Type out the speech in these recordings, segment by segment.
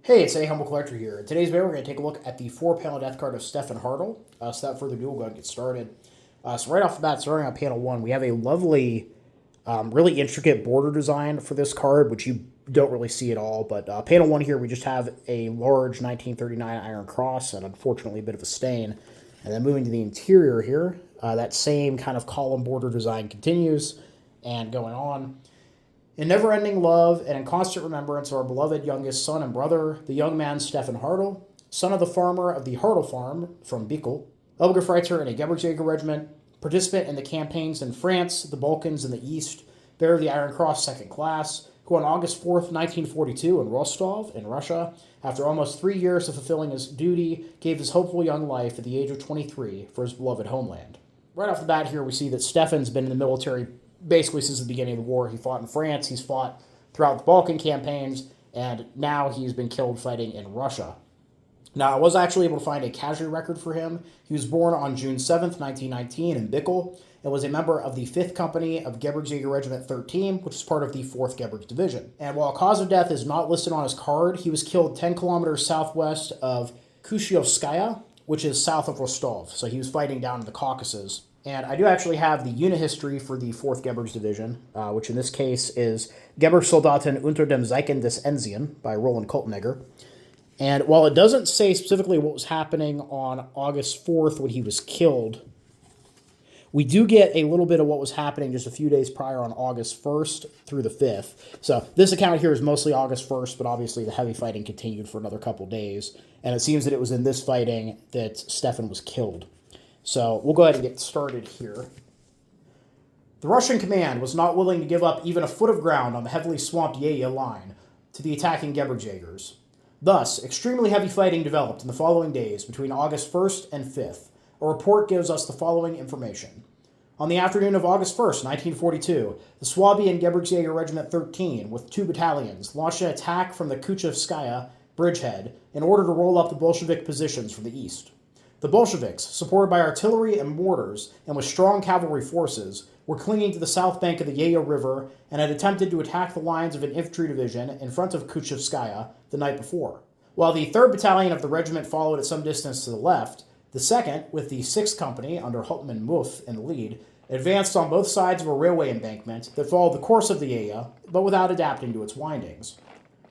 Hey, it's A Humble Collector here. In today's video, we're going to take a look at the 4-panel death card of Stefan Hartl. So without further ado, we'll go ahead and get started. So right off the bat, starting on panel 1, we have a lovely, really intricate border design for this card, which you don't really see at all. But panel 1 here, we just have a large 1939 Iron Cross, and unfortunately a bit of a stain. And then moving to the interior here, that same kind of column border design continues and going on. In never-ending love and in constant remembrance of our beloved youngest son and brother, the young man Stefan Hartl, son of the farmer of the Hartl farm from Bickel, Obergefreiter in a Gebirgsjager Regiment, participant in the campaigns in France, the Balkans, and the East, bearer of the Iron Cross Second Class, who on August 4th, 1942, in Rostov, in Russia, after almost 3 years of fulfilling his duty, gave his hopeful young life at the age of 23 for his beloved homeland. Right off the bat here, we see that Stefan's been in the military basically since the beginning of the war. He fought in France, he's fought throughout the Balkan campaigns, and now he's been killed fighting in Russia. Now, I was actually able to find a casualty record for him. He was born on June 7th, 1919 in Bickel, and was a member of the 5th Company of Gebirgsjager Regiment 13, which is part of the 4th Gebirgs Division. And while cause of death is not listed on his card, he was killed 10 kilometers southwest of Kushchyovskaya, which is south of Rostov. So he was fighting down in the Kaukasus. And I do actually have the unit history for the 4th Gebirgs Division, which in this case is Gebirgssoldaten unter dem Zeichen des Enzian by Roland Kaltenegger. And while it doesn't say specifically what was happening on August 4th when he was killed, we do get a little bit of what was happening just a few days prior on August 1st through the 5th. So this account here is mostly August 1st, but obviously the heavy fighting continued for another couple days. And it seems that it was in this fighting that Stefan was killed. So we'll go ahead and get started here. The Russian command was not willing to give up even a foot of ground on the heavily swamped Yeya line to the attacking Gebirgsjagers. Thus, extremely heavy fighting developed in the following days between August 1st and 5th. A report gives us the following information. On the afternoon of August 1st, 1942, the Swabian Gebirgsjager Regiment 13, with 2 battalions, launched an attack from the Kushchyovskaya bridgehead in order to roll up the Bolshevik positions from the east. The Bolsheviks, supported by artillery and mortars and with strong cavalry forces, were clinging to the south bank of the Yeya River and had attempted to attack the lines of an infantry division in front of Kushchyovskaya the night before. While the 3rd Battalion of the regiment followed at some distance to the left, the 2nd, with the 6th Company under Hauptmann Muff in the lead, advanced on both sides of a railway embankment that followed the course of the Yeya, but without adapting to its windings.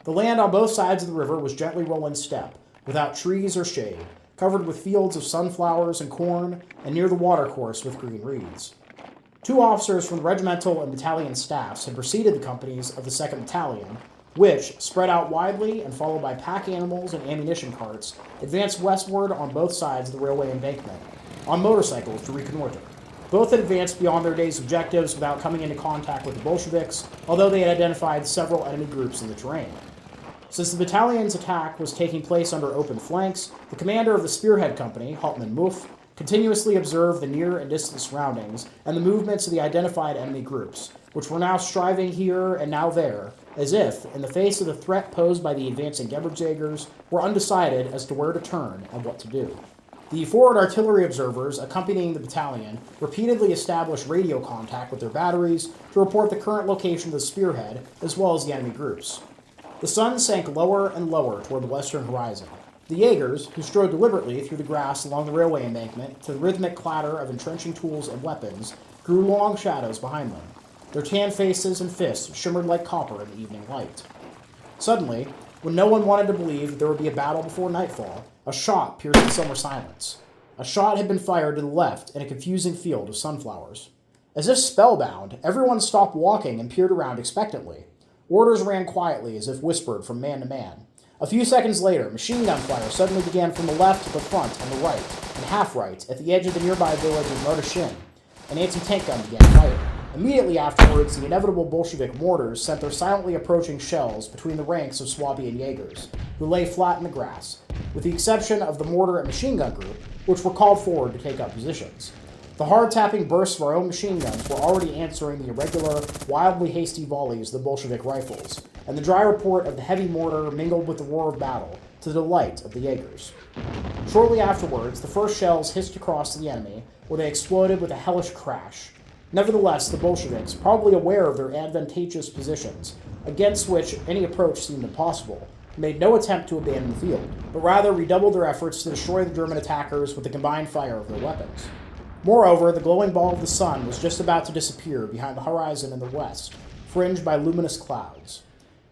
The land on both sides of the river was gently rolling steppe, without trees or shade, covered with fields of sunflowers and corn, and near the watercourse with green reeds. 2 officers from the regimental and battalion staffs had preceded the companies of the 2nd Battalion, which, spread out widely and followed by pack animals and ammunition carts, advanced westward on both sides of the railway embankment, on motorcycles to reconnoiter. Both had advanced beyond their day's objectives without coming into contact with the Bolsheviks, although they had identified several enemy groups in the terrain. Since the battalion's attack was taking place under open flanks, the commander of the Spearhead Company, Hauptmann Muff, continuously observed the near and distant surroundings and the movements of the identified enemy groups, which were now striving here and now there, as if, in the face of the threat posed by the advancing Gebirgsjagers, were undecided as to where to turn and what to do. The forward artillery observers accompanying the battalion repeatedly established radio contact with their batteries to report the current location of the spearhead as well as the enemy groups. The sun sank lower and lower toward the western horizon. The Jaegers, who strode deliberately through the grass along the railway embankment to the rhythmic clatter of entrenching tools and weapons, grew long shadows behind them. Their tan faces and fists shimmered like copper in the evening light. Suddenly, when no one wanted to believe that there would be a battle before nightfall, a shot pierced the summer silence. A shot had been fired to the left in a confusing field of sunflowers. As if spellbound, everyone stopped walking and peered around expectantly. Orders ran quietly as if whispered from man to man. A few seconds later, machine gun fire suddenly began from the left to the front and the right, and half-right, at the edge of the nearby village of Mordashin. An anti-tank gun began firing. Immediately afterwards, the inevitable Bolshevik mortars sent their silently approaching shells between the ranks of Swabian Jaegers, who lay flat in the grass, with the exception of the mortar and machine gun group, which were called forward to take up positions. The hard-tapping bursts of our own machine guns were already answering the irregular, wildly hasty volleys of the Bolshevik rifles, and the dry report of the heavy mortar mingled with the roar of battle, to the delight of the Jaegers. Shortly afterwards, the first shells hissed across to the enemy, where they exploded with a hellish crash. Nevertheless, the Bolsheviks, probably aware of their advantageous positions, against which any approach seemed impossible, made no attempt to abandon the field, but rather redoubled their efforts to destroy the German attackers with the combined fire of their weapons. Moreover, the glowing ball of the sun was just about to disappear behind the horizon in the west, fringed by luminous clouds.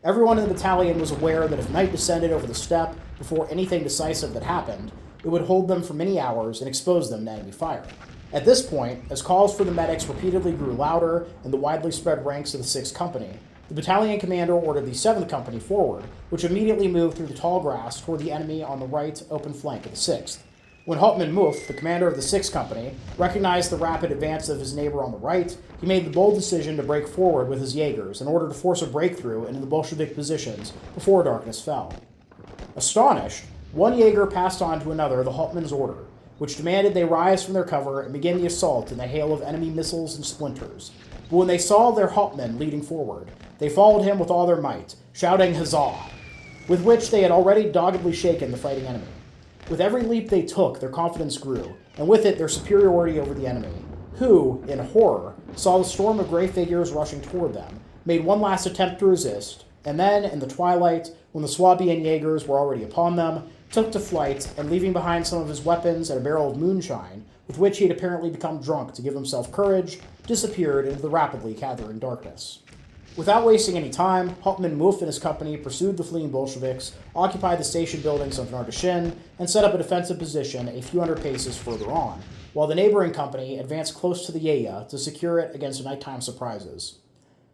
Everyone in the battalion was aware that if night descended over the steppe before anything decisive had happened, it would hold them for many hours and expose them to enemy fire. At this point, as calls for the medics repeatedly grew louder in the widely spread ranks of the 6th Company, the battalion commander ordered the 7th Company forward, which immediately moved through the tall grass toward the enemy on the right open flank of the 6th. When Hauptmann Muff, the commander of the 6th Company, recognized the rapid advance of his neighbor on the right, he made the bold decision to break forward with his Jaegers in order to force a breakthrough into the Bolshevik positions before darkness fell. Astonished, one Jaeger passed on to another the Hauptmann's order, which demanded they rise from their cover and begin the assault in the hail of enemy missiles and splinters. But when they saw their Hauptmann leading forward, they followed him with all their might, shouting "Huzzah!" with which they had already doggedly shaken the fighting enemy. With every leap they took, their confidence grew, and with it their superiority over the enemy, who, in horror, saw the storm of gray figures rushing toward them, made one last attempt to resist, and then, in the twilight, when the Swabian Jaegers were already upon them, took to flight, and leaving behind some of his weapons and a barrel of moonshine, with which he had apparently become drunk to give himself courage, disappeared into the rapidly gathering darkness. Without wasting any time, Hauptmann Muff and his company pursued the fleeing Bolsheviks, occupied the station buildings of Nardashin, and set up a defensive position a few hundred paces further on, while the neighboring company advanced close to the Yeya to secure it against nighttime surprises.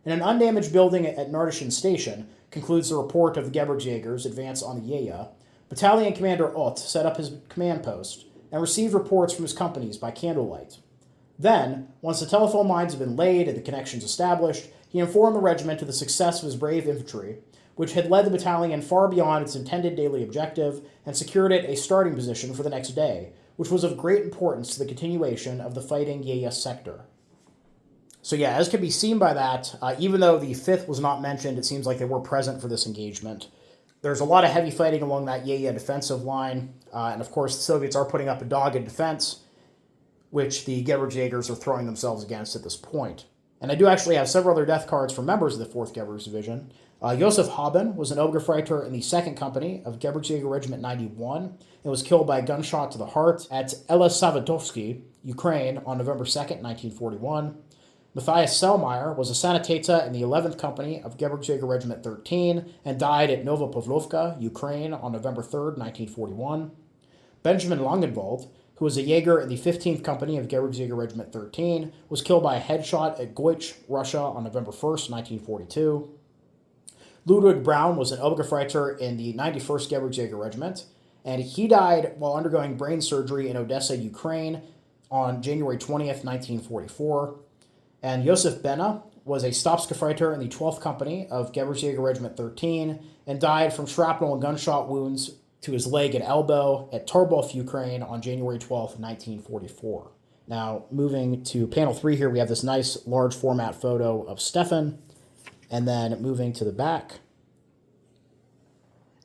In an undamaged building at Nardashin Station, concludes the report of the Gebirgsjagers' advance on the Yeya, Battalion Commander Ott set up his command post and received reports from his companies by candlelight. Then, once the telephone lines had been laid and the connections established, he informed the regiment of the success of his brave infantry, which had led the battalion far beyond its intended daily objective and secured it a starting position for the next day, which was of great importance to the continuation of the fighting Yeya sector. So yeah, as can be seen by that, even though the 5th was not mentioned, it seems like they were present for this engagement. There's a lot of heavy fighting along that Yeya defensive line, and of course the Soviets are putting up a dogged defense, which the Gebirgsjagers are throwing themselves against at this point. And I do actually have several other death cards for members of the 4th Gebirgs Division. Josef Haben was an Obergefreiter in the 2nd Company of Gebirgsjager Regiment 91 and was killed by a gunshot to the heart at Elesavatovsky, Ukraine, on November 2nd, 1941. Matthias Selmayr was a sanitetsa in the 11th Company of Gebirgsjager Regiment 13 and died at Novopavlovka, Ukraine, on November 3rd, 1941. Benjamin Langenwald, who was a Jaeger in the 15th Company of Gebirgsjager Regiment 13, was killed by a headshot at Goich, Russia, on November 1st, 1942. Ludwig Braun was an Obergefreiter in the 91st Gebirgsjager Regiment, and he died while undergoing brain surgery in Odessa, Ukraine, on January 20th, 1944. And Josef Bena was a Stabsgefreiter in the 12th Company of Gebirgsjager Regiment 13 and died from shrapnel and gunshot wounds to his leg and elbow at Tarbov, Ukraine, on January 12th, 1944. Now, moving to panel 3 here, we have this nice large format photo of Stefan, and then moving to the back.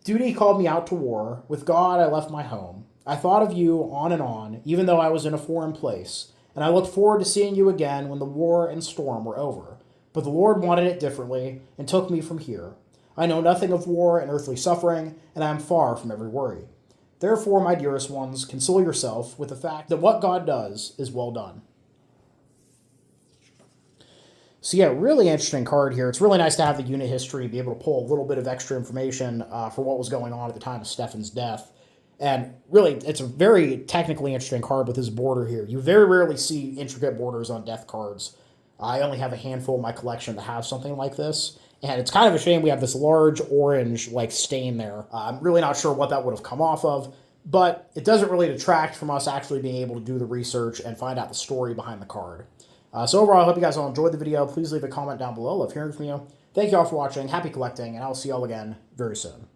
Duty called me out to war. With God, I left my home. I thought of you on and on, even though I was in a foreign place, and I looked forward to seeing you again when the war and storm were over. But the Lord wanted it differently and took me from here. I know nothing of war and earthly suffering, and I am far from every worry. Therefore, my dearest ones, console yourself with the fact that what God does is well done. So yeah, really interesting card here. It's really nice to have the unit history, be able to pull a little bit of extra information for what was going on at the time of Stefan's death. And really, it's a very technically interesting card with this border here. You very rarely see intricate borders on death cards. I only have a handful in my collection that have something like this. And it's kind of a shame we have this large orange stain there. I'm really not sure what that would have come off of, but it doesn't really detract from us actually being able to do the research and find out the story behind the card. So overall, I hope you guys all enjoyed the video. Please leave a comment down below. Love hearing from you. Thank you all for watching. Happy collecting, and I'll see you all again very soon.